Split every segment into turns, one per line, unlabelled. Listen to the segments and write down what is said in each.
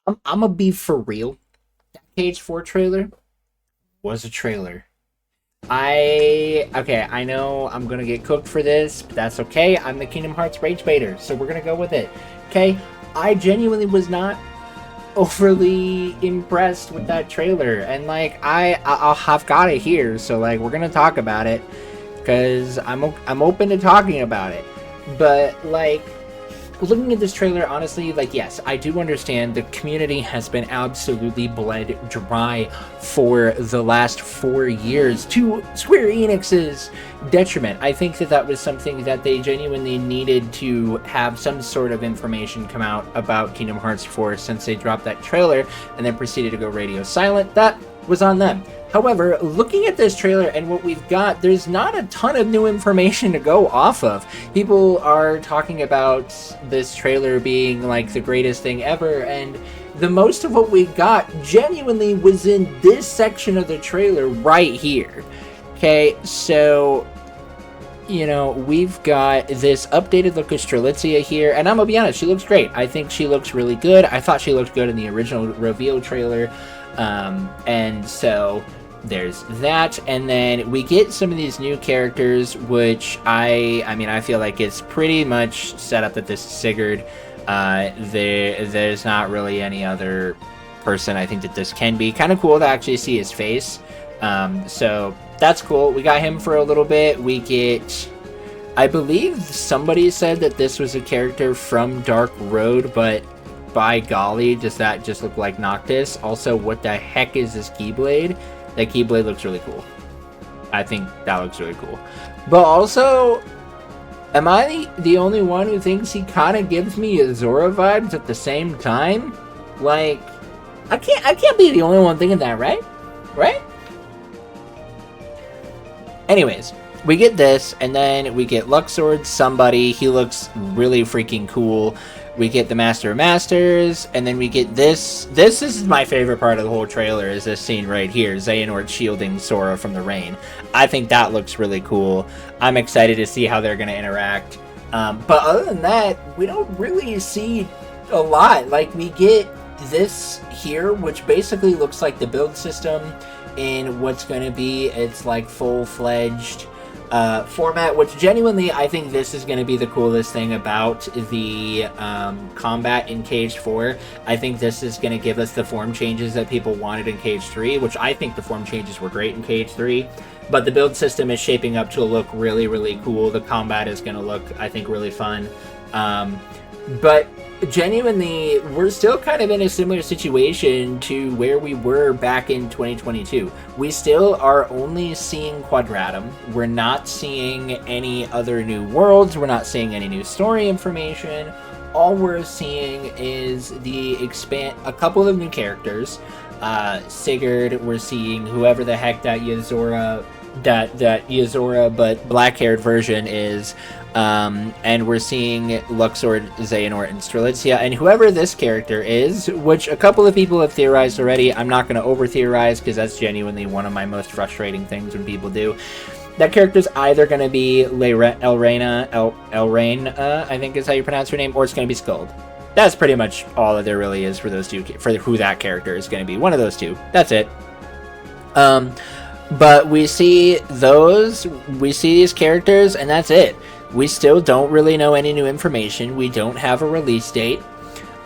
I'm gonna be for real. That Cage 4 trailer was a trailer. I know I'm gonna get cooked for this, but that's okay. I'm the Kingdom Hearts rage baiter, so we're gonna go with it. Okay, I genuinely was not overly impressed with that trailer, and like I've got it here, so like we're gonna talk about it because I'm open to talking about it, but like looking at this trailer, honestly, like, yes, I do understand the community has been absolutely bled dry for the last 4 years to Square Enix's detriment. I think that that was something that they genuinely needed to have some sort of information come out about Kingdom Hearts 4 since they dropped that trailer and then proceeded to go radio silent. That was on them. However, looking at this trailer and what we've got, there's not a ton of new information to go off of. People are talking about this trailer being like the greatest thing ever, and the most of what we got genuinely was in this section of the trailer right here. Okay, so we've got this updated look of Strelitzia here, and I'm gonna be honest, she looks great. I think she looks really good. I thought she looked good in the original reveal trailer, and so there's that. And then we get some of these new characters, which I mean, I feel like it's pretty much set up that this is Sigurd. There's not really any other person I think that this can be. Kind of cool to actually see his face. So that's cool. We got him for a little bit. We get, I believe somebody said that this was a character from Dark Road, but by golly, does that just look like Noctis? Also, what the heck is this Keyblade? That Keyblade looks really cool. I think that looks really cool. But also, am I the only one who thinks he kind of gives me Azora vibes at the same time? Like, I can't be the only one thinking that, right? Right? Anyways, we get this, and then we get Luxord, somebody. He looks really freaking cool. We get the Master of Masters, and then we get this. This is my favorite part of the whole trailer, is this scene right here. Xehanort shielding Sora from the rain. I think that looks really cool. I'm excited to see how they're going to interact. But other than that, we don't really see a lot. Like, we get this here, which basically looks like the build system in what's going to be its like full-fledged format, which genuinely I think this is going to be the coolest thing about the combat in Cage 4. I think this is going to give us the form changes that people wanted in Cage 3, which I think the form changes were great in Cage 3, but the build system is shaping up to look really, really cool. The combat is going to look, I think, really fun. But genuinely, we're still kind of in a similar situation to where we were back in 2022. We still are only seeing Quadratum. We're not seeing any other new worlds. We're not seeing any new story information. All we're seeing is a couple of new characters. Sigurd, we're seeing whoever the heck that Yozora but black-haired version is. And we're seeing Luxord, Xehanort, and Strelitzia, and whoever this character is, which a couple of people have theorized already. I'm not going to over-theorize, because that's genuinely one of my most frustrating things when people do. That character's either going to be Elraine, I think is how you pronounce her name, or it's going to be Skuld. That's pretty much all that there really is for those two, for who that character is going to be. One of those two. That's it. But we see these characters, and that's it. We still don't really know any new information. We don't have a release date.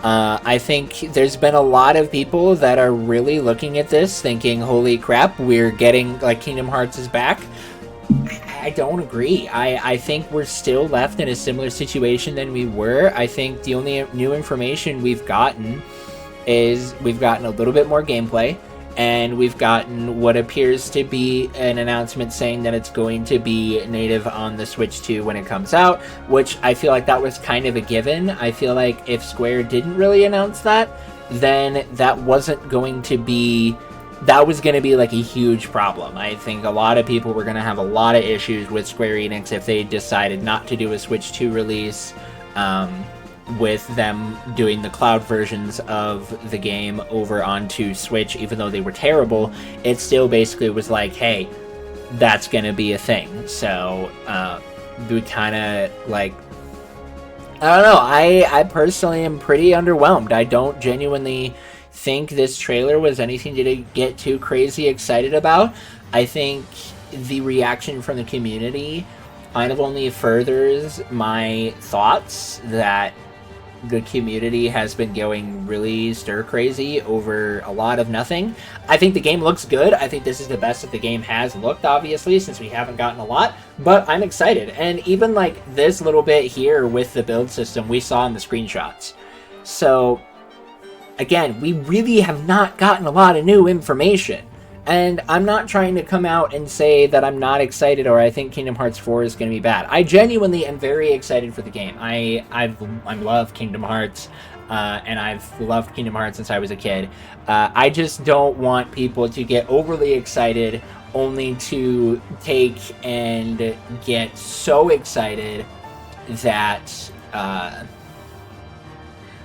I think there's been a lot of people that are really looking at this thinking, holy crap, we're getting, like, Kingdom Hearts is back. I don't agree. I think we're still left in a similar situation than we were. I think the only new information we've gotten is we've gotten a little bit more gameplay, and we've gotten what appears to be an announcement saying that it's going to be native on the Switch 2 when it comes out, which I feel like that was kind of a given. I feel like if Square didn't really announce that, then that was going to be like a huge problem. I think a lot of people were going to have a lot of issues with Square Enix if they decided not to do a Switch 2 release, with them doing the cloud versions of the game over onto Switch. Even though they were terrible, it still basically was like, hey, that's gonna be a thing. So we kind of like, I don't know. I personally am pretty underwhelmed. I don't genuinely think this trailer was anything to get too crazy excited about. I think the reaction from the community kind of only furthers my thoughts that the community has been going really stir crazy over a lot of nothing. I think the game looks good. I think this is the best that the game has looked, obviously, since we haven't gotten a lot, but I'm excited. And even like this little bit here with the build system we saw in the screenshots. So again, we really have not gotten a lot of new information. And I'm not trying to come out and say that I'm not excited or I think Kingdom Hearts 4 is going to be bad. I genuinely am very excited for the game. I love Kingdom Hearts, and I've loved Kingdom Hearts since I was a kid. I just don't want people to get overly excited only to take and get so excited that...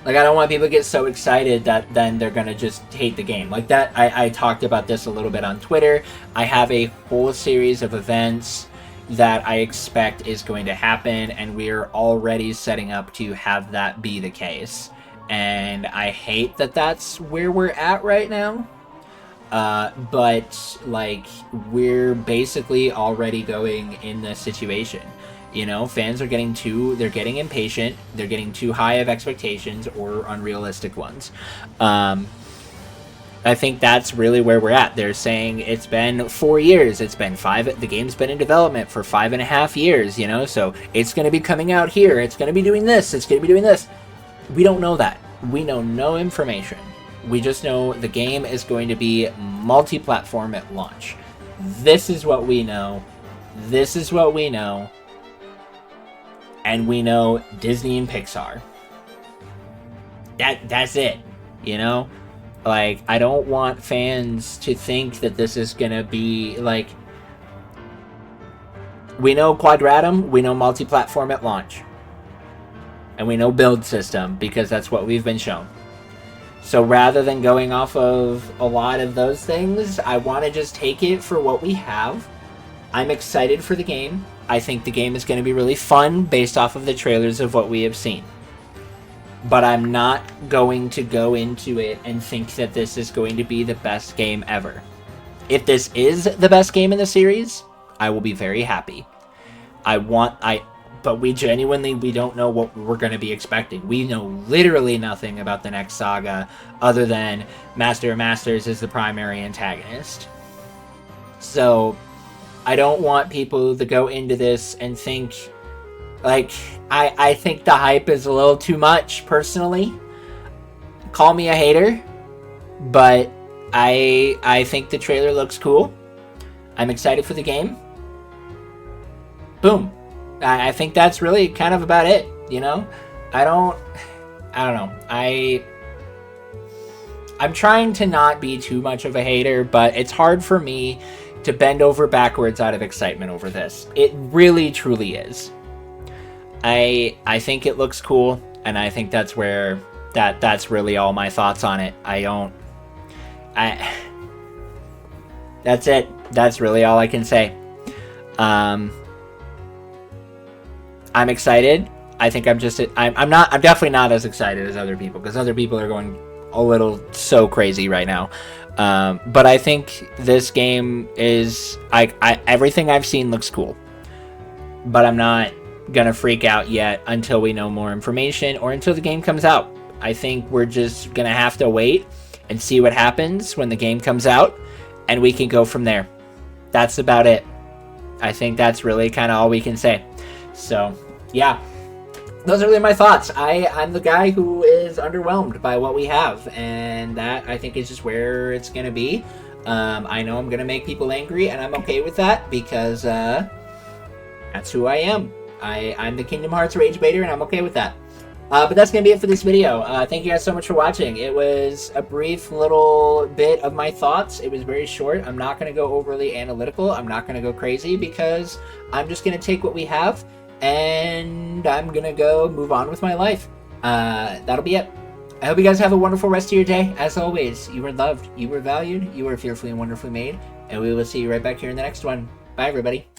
like, I don't want people to get so excited that then they're going to just hate the game. Like that, I talked about this a little bit on Twitter. I have a whole series of events that I expect is going to happen, and we're already setting up to have that be the case. And I hate that that's where we're at right now. But, like, we're basically already going in this situation. You know, fans are getting they're getting impatient, they're getting too high of expectations or unrealistic ones. I think that's really where we're at. They're saying it's been 4 years, it's been the game's been in development for 5.5 years, you know, so it's going to be coming out here, it's going to be doing this, it's going to be doing this. We don't know that. We know no information. We just know the game is going to be multi-platform at launch. This is what we know. This is what we know. And we know Disney and Pixar. That's it, you know? Like, I don't want fans to think that this is gonna be, like... We know Quadratum, we know multi-platform at launch. And we know build system, because that's what we've been shown. So rather than going off of a lot of those things, I want to just take it for what we have. I'm excited for the game. I think the game is going to be really fun based off of the trailers of what we have seen. But I'm not going to go into it and think that this is going to be the best game ever. If this is the best game in the series, I will be very happy. But we don't know what we're going to be expecting. We know literally nothing about the next saga other than Master of Masters is the primary antagonist. So I don't want people to go into this and think, like, I think the hype is a little too much, personally. Call me a hater, but I think the trailer looks cool. I'm excited for the game. Boom. I think that's really kind of about it, you know? I don't know. I'm trying to not be too much of a hater, but it's hard for me to bend over backwards out of excitement over this. It really, truly is. I think it looks cool, and I think that's where that's really all my thoughts on it. That's it. That's really all I can say. I'm excited. I think I'm definitely not as excited as other people, because other people are going a little so crazy right now. But I think this game is, everything I've seen looks cool. But I'm not gonna freak out yet until we know more information or until the game comes out. I think we're just gonna have to wait and see what happens when the game comes out, and we can go from there. That's about it. I think that's really kind of all we can say. So, yeah. Those are really my thoughts. I'm the guy who is underwhelmed by what we have, and that, I think, is just where it's going to be. I know I'm going to make people angry, and I'm okay with that, because that's who I am. I'm the Kingdom Hearts Rage Baiter, and I'm okay with that. But that's going to be it for this video. Thank you guys so much for watching. It was a brief little bit of my thoughts. It was very short. I'm not going to go overly analytical. I'm not going to go crazy, because I'm just going to take what we have, and I'm going to go move on with my life. That'll be it. I hope you guys have a wonderful rest of your day. As always, you were loved, you were valued, you were fearfully and wonderfully made, and we will see you right back here in the next one. Bye, everybody.